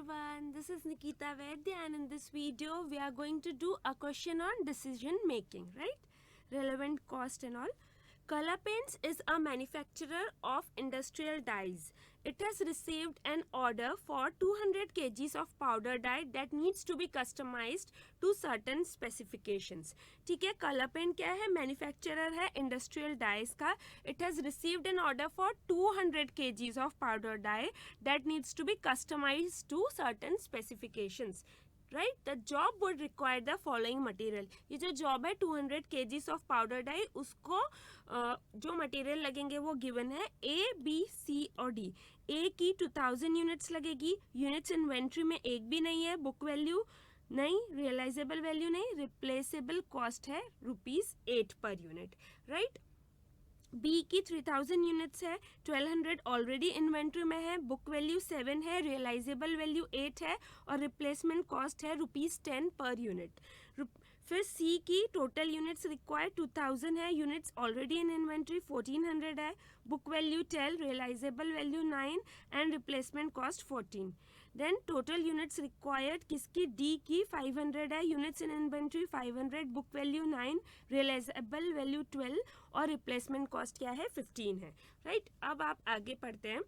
everyone, this is Nikita Vaidya and in this video we are going to do a question on decision making, right? Relevant cost and all. Color Paints is a manufacturer of industrial dyes. It has received an order for 200 kgs of powder dye that needs to be customized to certain specifications. ठीक है, Color Paint क्या है? Manufacturer है industrial dyes का. It has received an order for 200 kgs of powder dye that needs to be customized to certain specifications. Right the job would require the following material. ये जो job है 200 kgs of powder die, उसको जो material लगेंगे वो given है A B C और D. ए की 2000 यूनिट्स लगेगी. यूनिट्स इन्वेंट्री में एक भी नहीं है. बुक वैल्यू नहीं, रियलाइजेबल वैल्यू नहीं, रिप्लेसेबल कॉस्ट है ₹8 पर यूनिट. राइट. बी की 3000 यूनिट्स है. 1200 ऑलरेडी इन्वेंट्री में है. बुक वैल्यू 7 है, रियलाइजेबल वैल्यू 8 है और रिप्लेसमेंट कॉस्ट है ₹10 पर यूनिट. फिर सी की टोटल यूनिट्स रिक्वायर 2000 है. यूनिट्स ऑलरेडी इन इन्वेंट्री 1400 है. Book value 12, realisable value 9 and replacement cost 14. Then total units required किसकी? डी की 500 है. Units in inventory 500, book value 9, realisable value 12 और रिप्लेसमेंट कॉस्ट क्या है? 15 है. राइट. अब आप आगे पढ़ते हैं.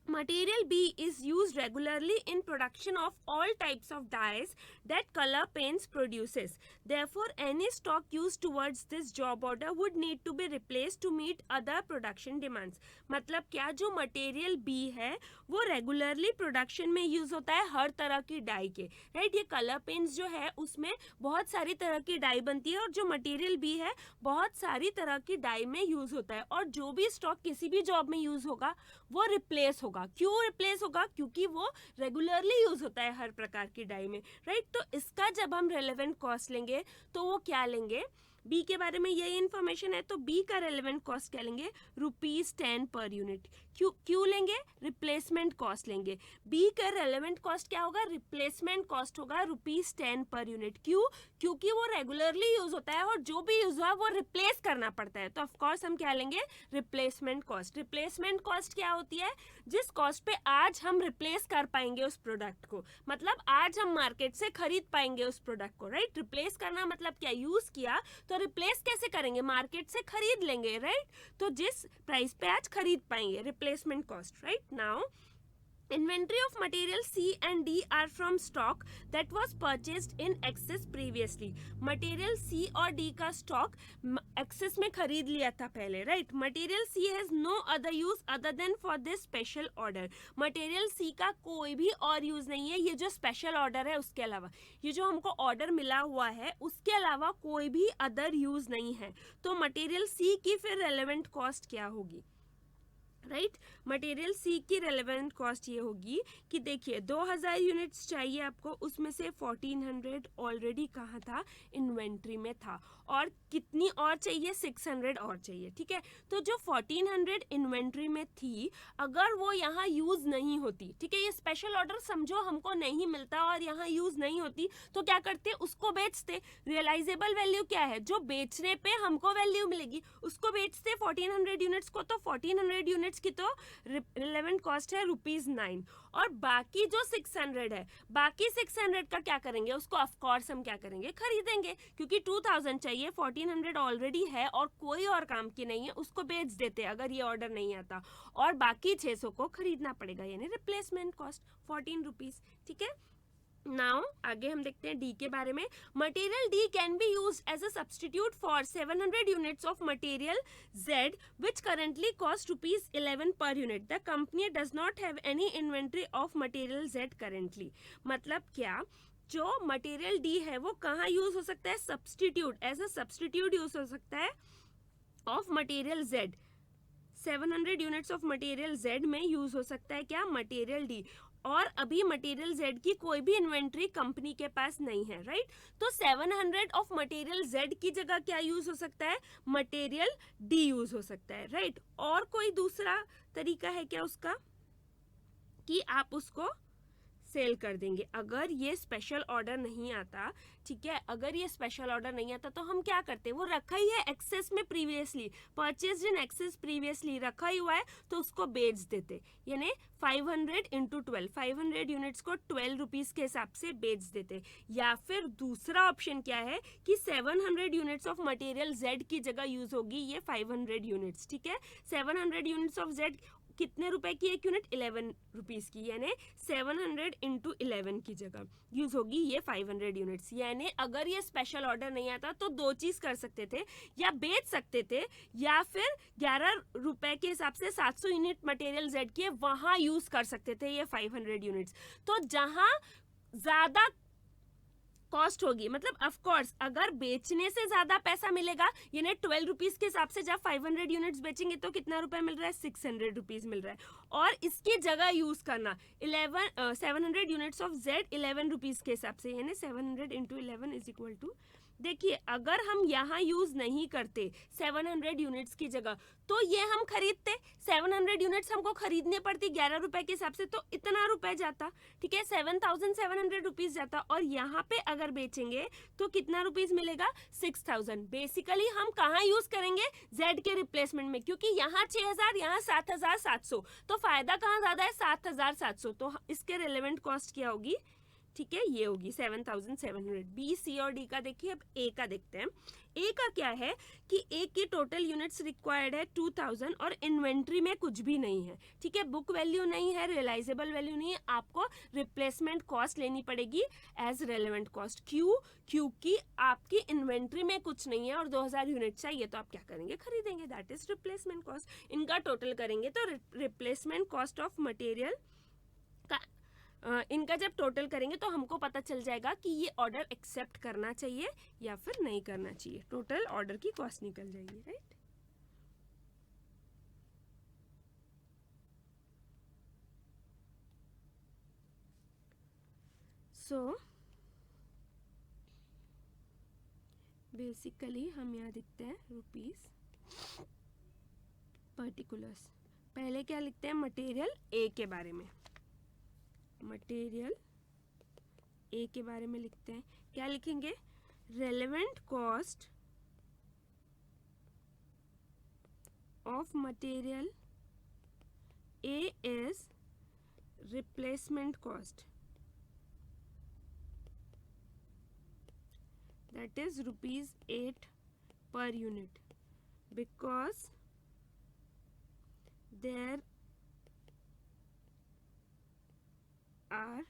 Material B is used regularly in production of all types of dyes that Color Paints produces. Therefore, any stock used towards this job order would need to be replaced to meet other production demands. मतलब क्या, जो material B है वो regularly production में use होता है हर तरह की डाई के. राइट. ये कलर पेंट्स जो है उसमें बहुत सारी तरह की डाई बनती है और जो मटेरियल B है बहुत सारी तरह की डाई में यूज होता है. और जो भी स्टॉक किसी भी जॉब में यूज होगा वो रिप्लेस होगा. क्यों रिप्लेस होगा? क्योंकि वो रेगुलरली यूज होता है हर प्रकार की डाई में. राइट. तो इसका जब हम रेलेवेंट कॉस्ट लेंगे तो वो क्या लेंगे? बी के बारे में यही इन्फॉर्मेशन है तो बी का रेलेवेंट कॉस्ट क्या लेंगे? ₹10 पर यूनिट. क्यों लेंगे? रिप्लेसमेंट कॉस्ट लेंगे. बी का रेलेवेंट कॉस्ट क्या होगा? रिप्लेसमेंट कॉस्ट होगा ₹10 पर यूनिट. क्यों? क्योंकि वो रेगुलरली यूज होता है और जो भी यूज हुआ वो रिप्लेस करना पड़ता है. तो ऑफकोर्स हम क्या लेंगे? Replacement cost. रिप्लेसमेंट कॉस्ट क्या होती है? जिस कॉस्ट पे आज हम रिप्लेस कर पाएंगे उस प्रोडक्ट को, मतलब आज हम मार्केट से खरीद पाएंगे उस प्रोडक्ट को. राइट. रिप्लेस करना मतलब क्या? यूज किया तो रिप्लेस कैसे करेंगे? मार्केट से खरीद लेंगे. राइट. तो जिस प्राइस पे आज खरीद पाएंगे, replacement cost. Right. Now inventory of material C and D are from stock that was purchased in excess previously. Material C और D का stock excess में खरीद लिया था पहले. Right. Material C has no other use other than for this special order. Material C का कोई भी और यूज नहीं है ये जो स्पेशल ऑर्डर है उसके अलावा. ये जो हमको ऑर्डर मिला हुआ है उसके अलावा कोई भी अदर यूज नहीं है. तो मटेरियल C की फिर रेलेवेंट कॉस्ट क्या होगी? राइट. मटेरियल सी की रेलेवेंट कॉस्ट ये होगी कि देखिए 2000 यूनिट्स चाहिए आपको, उसमें से 1400 ऑलरेडी कहाँ था? इन्वेंट्री में था. और कितनी और चाहिए? 600 और चाहिए. ठीक है. तो जो 1400 इन्वेंट्री में थी अगर वो यहाँ यूज नहीं होती, ठीक है, ये स्पेशल ऑर्डर समझो हमको नहीं मिलता और यहाँ यूज नहीं होती तो क्या करते? उसको बेचते. रियलाइजेबल वैल्यू क्या है? जो बेचने पे हमको वैल्यू मिलेगी उसको बेचते 1400 यूनिट्स को. तो 1400 यूनिट्स की तो रिलेवेंट कॉस्ट है ₹9. और बाकी जो 600 है, बाकी 600 का क्या करेंगे? उसको ऑफ कोर्स हम क्या करेंगे? खरीदेंगे. क्योंकि 2000 चाहिए, 1400 ऑलरेडी है और कोई और काम की नहीं है, उसको बेच देते अगर ये ऑर्डर नहीं आता. और बाकी 600 को खरीदना पड़ेगा, यानी रिप्लेसमेंट कॉस्ट ₹14. ठीक है. नाउ आगे हम देखते हैं डी के बारे में. Material D can be use as a substitute for 700 units of material Z which currently cost ₹11 per unit. The company does not have any inventory of material Z currently. मतलब क्या, जो मटेरियल डी है वो कहाँ use हो सकता है? Substitute, as a substitute use हो सकता है of material Z. 700 units of material Z में यूज हो सकता है क्या? Material D. और अभी मटेरियल जेड की कोई भी इन्वेंट्री कंपनी के पास नहीं है. राइट. तो 700 ऑफ मटेरियल जेड की जगह क्या यूज हो सकता है? मटेरियल डी यूज हो सकता है. राइट. और कोई दूसरा तरीका है क्या उसका? कि आप उसको सेल कर देंगे। अगर ये स्पेशल ऑर्डर नहीं आता, ठीक है, अगर ये स्पेशल ऑर्डर नहीं आता तो हम क्या करते हैं, वो रखा ही है एक्सेस में previously, purchase in excess previously रखा ही हुआ है, तो उसको बेच देते, यानी 500 इंटू 12, 500 यूनिट्स को 12 रुपीज़ के हिसाब से बेच देते। या फिर दूसरा ऑप्शन क्या है कि 700 यूनिट्स ऑफ मटेरियल जेड की जगह यूज होगी ये 500 यूनिट्स, ठीक है। 700 यूनिट्स ऑफ जेड कितने रुपए की एक यूनिट, 11 रुपीज़ की, यानी 700 इंटू 11 की जगह यूज होगी ये 500 यूनिट्स। यानी अगर ये स्पेशल ऑर्डर नहीं आता तो दो चीज़ कर सकते थे, या बेच सकते थे, या फिर 11 रुपए के हिसाब से 700 यूनिट मटेरियल जेड की वहाँ यूज कर सकते थे ये 500 यूनिट्स। तो जहाँ ज़्यादा कॉस्ट होगी, मतलब ऑफ कोर्स अगर बेचने से ज्यादा पैसा मिलेगा, यानी 12 रुपीज के हिसाब से जब 500 यूनिट्स बेचेंगे तो कितना रुपए मिल रहा है, 600 रुपीज मिल रहा है। और इसकी जगह यूज करना 700 यूनिट्स ऑफ जेड 11 रुपीज के हिसाब से, यानी 700 इंटू 11 इज इक्वल टू, देखिए अगर हम यहाँ यूज नहीं करते 700 यूनिट्स की जगह, तो ये हम खरीदते, 700 यूनिट्स हमको खरीदने पड़ती 11 रुपए के हिसाब से, तो इतना रुपए जाता, ठीक है, 7,700 रुपीज जाता। और यहाँ पे अगर बेचेंगे तो कितना रुपीज मिलेगा, 6,000। बेसिकली हम कहाँ यूज करेंगे, जेड के रिप्लेसमेंट में, क्योंकि यहाँ 6,000, यहाँ 7,700, तो फायदा कहाँ ज्यादा है, 7,700। तो इसके रिलेवेंट कॉस्ट क्या होगी, ठीक है, ये होगी 7,700। बी, सी और डी का देखिए। अब ए का देखते हैं। ए का क्या है कि ए की टोटल यूनिट्स रिक्वायर्ड है 2,000 और इन्वेंट्री में कुछ भी नहीं है, ठीक है, बुक वैल्यू नहीं है, रियलाइजेबल वैल्यू नहीं है, आपको रिप्लेसमेंट कॉस्ट लेनी पड़ेगी एज रेलेवेंट कॉस्ट। क्यों, क्योंकि आपकी इन्वेंट्री में कुछ नहीं है और 2,000 यूनिट चाहिए, तो आप क्या करेंगे, खरीदेंगे, दैट इज रिप्लेसमेंट कॉस्ट। इनका टोटल करेंगे तो रिप्लेसमेंट कॉस्ट ऑफ मटेरियल का इनका जब टोटल करेंगे तो हमको पता चल जाएगा कि ये ऑर्डर एक्सेप्ट करना चाहिए या फिर नहीं करना चाहिए। टोटल ऑर्डर की कॉस्ट निकल जाएगी, राइट। सो बेसिकली हम यहाँ लिखते हैं रुपीज पर्टिकुलर्स। पहले क्या लिखते हैं, मटेरियल ए के बारे में, मटेरियल ए के बारे में लिखते हैं। क्या लिखेंगे, relevant cost of material A is replacement cost, that is rupees 8 per unit, because there are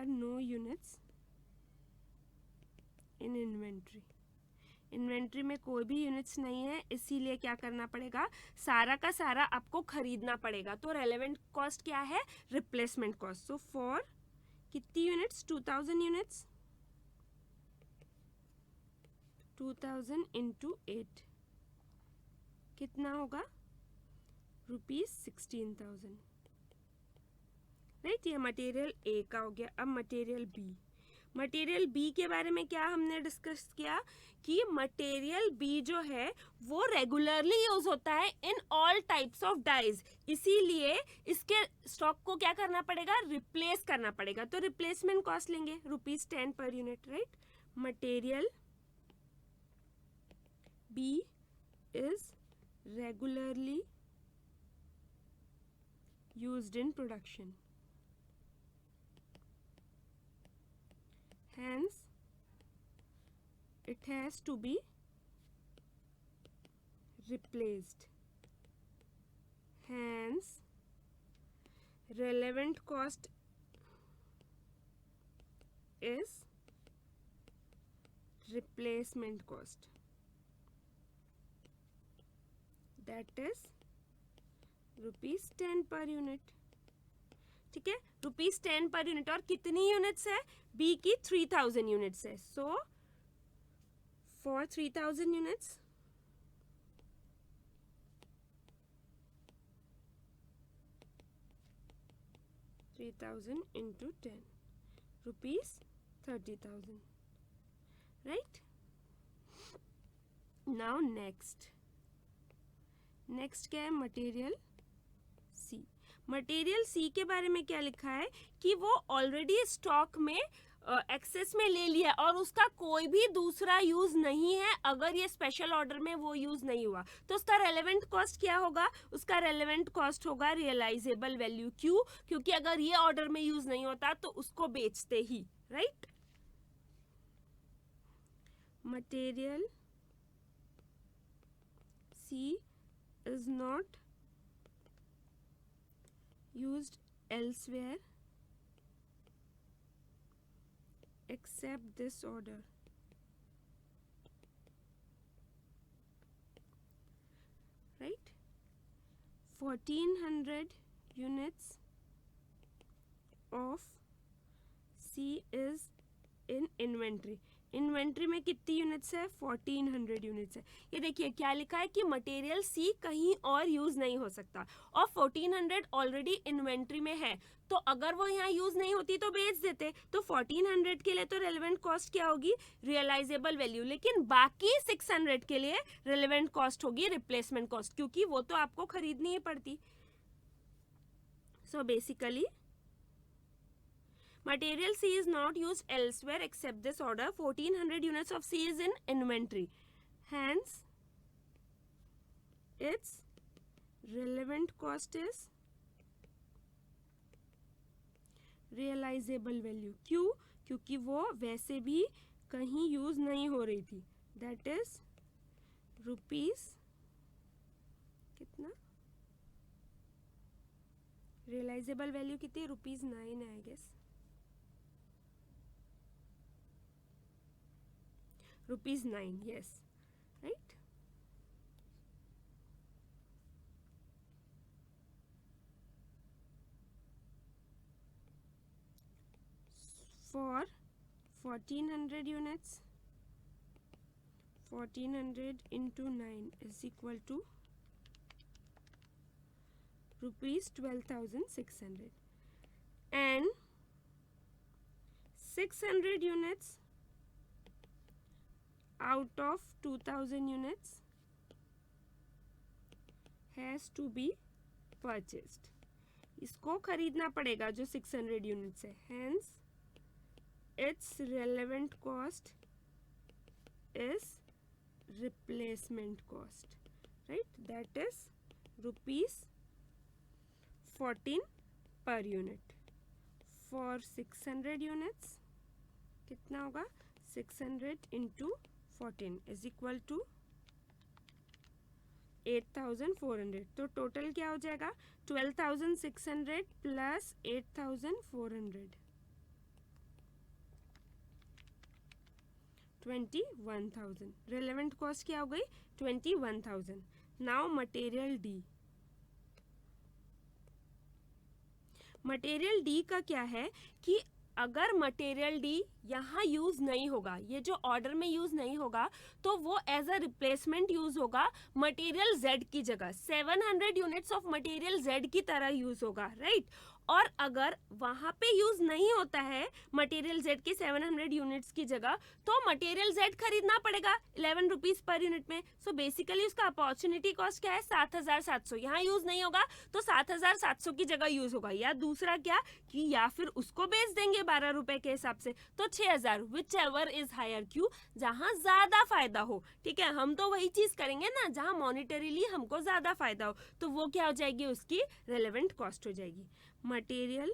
no units in inventory। Inventory में कोई भी यूनिट्स नहीं है, इसीलिए क्या करना पड़ेगा, सारा का सारा आपको खरीदना पड़ेगा। तो रेलेवेंट कॉस्ट क्या है, रिप्लेसमेंट कॉस्ट। सो फॉर कितनी यूनिट्स, 2,000 यूनिट्स, 2,000 इंटू 8 कितना होगा, ₹16,000, राइट। ये मटेरियल ए का हो गया। अब मटेरियल बी, मटेरियल बी के बारे में क्या हमने डिस्कस किया कि मटेरियल बी जो है वो रेगुलरली यूज होता है in all types of dies, इसीलिए इसके स्टॉक को क्या करना पड़ेगा, रिप्लेस करना पड़ेगा। तो रिप्लेसमेंट कॉस्ट लेंगे ₹10 per unit, right. Material B is regularly used in production, hence it has to be replaced, hence relevant cost is replacement cost, that is ₹10 per unit, ठीक है, ₹10 पर यूनिट। और कितनी units है, B की 3,000 units है। So for 3,000 units, $3,000 into 10, ₹30,000, right. Now next क्या है, material सी। Material सी के बारे में क्या लिखा है कि वो ऑलरेडी स्टॉक में एक्सेस में ले लिया और उसका कोई भी दूसरा यूज नहीं है। अगर ये स्पेशल ऑर्डर में वो यूज नहीं हुआ तो उसका रेलेवेंट कॉस्ट क्या होगा, उसका रेलेवेंट कॉस्ट होगा रियलाइजेबल वैल्यू। क्यों? क्योंकि अगर ये ऑर्डर में यूज नहीं होता तो उसको बेचते ही, right. Material C is not used elsewhere except this order. Right? 1400 units of C is in inventory. Inventory में कितनी यूनिट्स है, 1400 यूनिट्स है। ये देखिए क्या लिखा है कि मटेरियल सी कहीं और यूज नहीं हो सकता और 1400 ऑलरेडी इन्वेंट्री में है, तो अगर वो यहाँ यूज नहीं होती तो बेच देते। तो 1400 के लिए तो रेलेवेंट कॉस्ट क्या होगी, रियलाइजेबल वैल्यू, लेकिन बाकी 600 के लिए रेलेवेंट कॉस्ट होगी रिप्लेसमेंट कॉस्ट, क्योंकि वो तो आपको खरीदनी ही पड़ती। So basically material C is not used elsewhere except this order. 1400 units of C is in inventory. Hence, its relevant cost is realizable value. क्यों? क्योंकि वो वैसे भी कहीं यूज नहीं हो रही थी। That is रुपीज कितना, रियलाइजेबल वैल्यू कितनी, ₹9 है I guess, ₹9, yes, right. For 1400 units, 1400 into 9 is equal to ₹12,600, and 600 units out of 2000 units has to be purchased. इसको खरीदना पड़ेगा जो 600 यूनिट्स है। Hence its relevant cost is replacement cost, right? That is ₹14 per unit. For 600 units कितना होगा, 600 into 14 is equal to 8400। तो total क्या हो जाएगा, 12600 प्लस 8400, 21,000। रेलेवेंट कॉस्ट क्या हो गई, 21,000। Now material D. Material D का क्या है कि अगर मटेरियल डी यहाँ यूज नहीं होगा, ये जो ऑर्डर में यूज नहीं होगा, तो वो एज अ रिप्लेसमेंट यूज होगा मटेरियल जेड की जगह। 700 यूनिट्स ऑफ मटेरियल जेड की तरह यूज होगा, राइट। और अगर वहां पे यूज नहीं होता है मटेरियल जेड के 700 यूनिट्स की जगह, तो मटेरियल जेड खरीदना पड़ेगा 11 रुपीज पर यूनिट में। सो बेसिकली उसका अपॉर्चुनिटी कॉस्ट क्या है, 7700। यहाँ यूज नहीं होगा तो 7700 की जगह यूज होगा। या दूसरा क्या कि या फिर उसको बेच देंगे 12 रुपए के हिसाब से, तो 6000, विच एवर इज हायर। क्यों? जहां ज्यादा फायदा हो, ठीक है। हम तो वही चीज करेंगे ना जहां मॉनिटरीली हमको ज्यादा फायदा हो, तो वो क्या हो जाएगी, उसकी रेलेवेंट कॉस्ट हो जाएगी। Material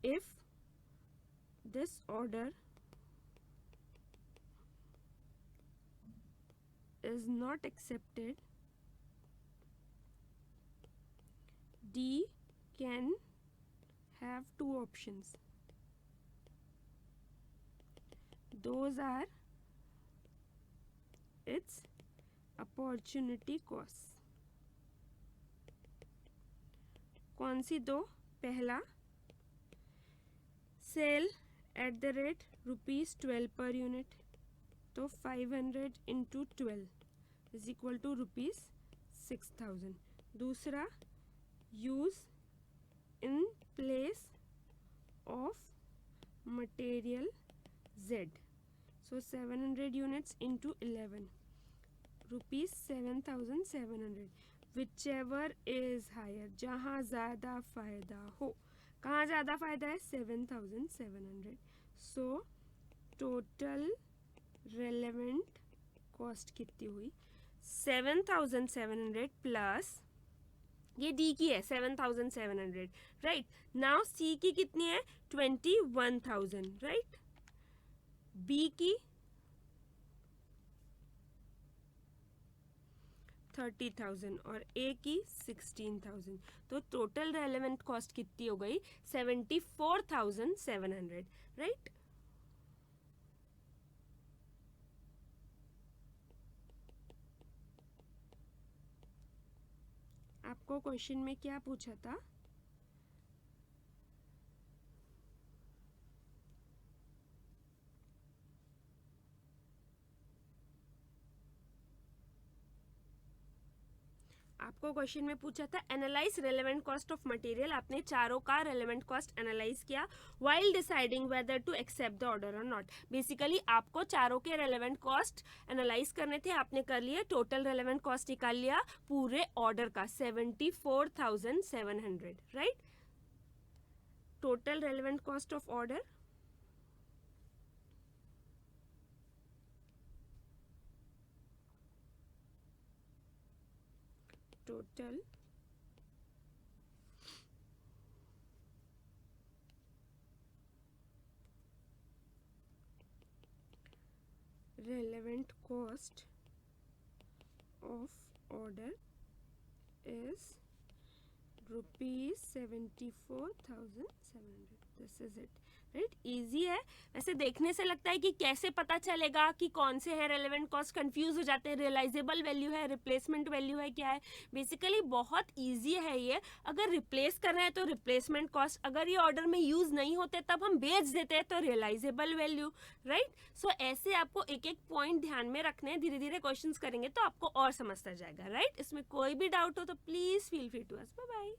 if this order is not accepted, D can have two options. Those are its opportunity costs. कौन सी दो? पहला, cell at the rate ₹12 per unit, तो 500 into 12 इज इक्वल टू ₹6000। दूसरा, use in place of material Z. So 700 units into 11, rupees 7,700. Whichever is higher, जहाँ ज़्यादा फ़ायदा हो. कहाँ ज़्यादा फ़ायदा है? 7,700. So total relevant cost कितनी हुई? 7,700 प्लस ये डी की है 7,700, राइट. नाउ सी की कितनी है? 21,000, राइट. बी की 30,000 और ए की 16,000. तो टोटल रेलेवेंट कॉस्ट कितनी हो गई? 74,700, राइट. आपको क्वेश्चन में क्या पूछा था? आपको क्वेश्चन में पूछा था analyse relevant cost of material. आपने चारों का रेलेवेंट कॉस्ट एनालाइज किया while deciding whether to accept the order और नॉट. बेसिकली आपको चारों के रेलेवेंट कॉस्ट एनालाइज करने थे, आपने कर लिए. टोटल रेलेवेंट कॉस्ट निकाल लिया पूरे ऑर्डर का 74,700, right. Total relevant cost of order total relevant cost of order is rupees 74,700. This is it, right. Easy है. वैसे देखने से लगता है कि कैसे पता चलेगा कि कौन से हैं रेलेवेंट कॉस्ट. कंफ्यूज हो जाते हैं. रियलाइजेबल वैल्यू है, रिप्लेसमेंट वैल्यू है, क्या है. बेसिकली बहुत इजी है ये. अगर रिप्लेस कर रहे हैं तो रिप्लेसमेंट कॉस्ट, अगर ये ऑर्डर में यूज नहीं होते तब हम बेच देते हैं तो रियलाइजेबल वैल्यू, राइट. सो ऐसे आपको एक एक पॉइंट ध्यान में रखने हैं. धीरे धीरे क्वेश्चंस करेंगे तो आपको और समझता जाएगा, राइट. इसमें कोई भी डाउट हो तो please feel free to ask. Bye bye.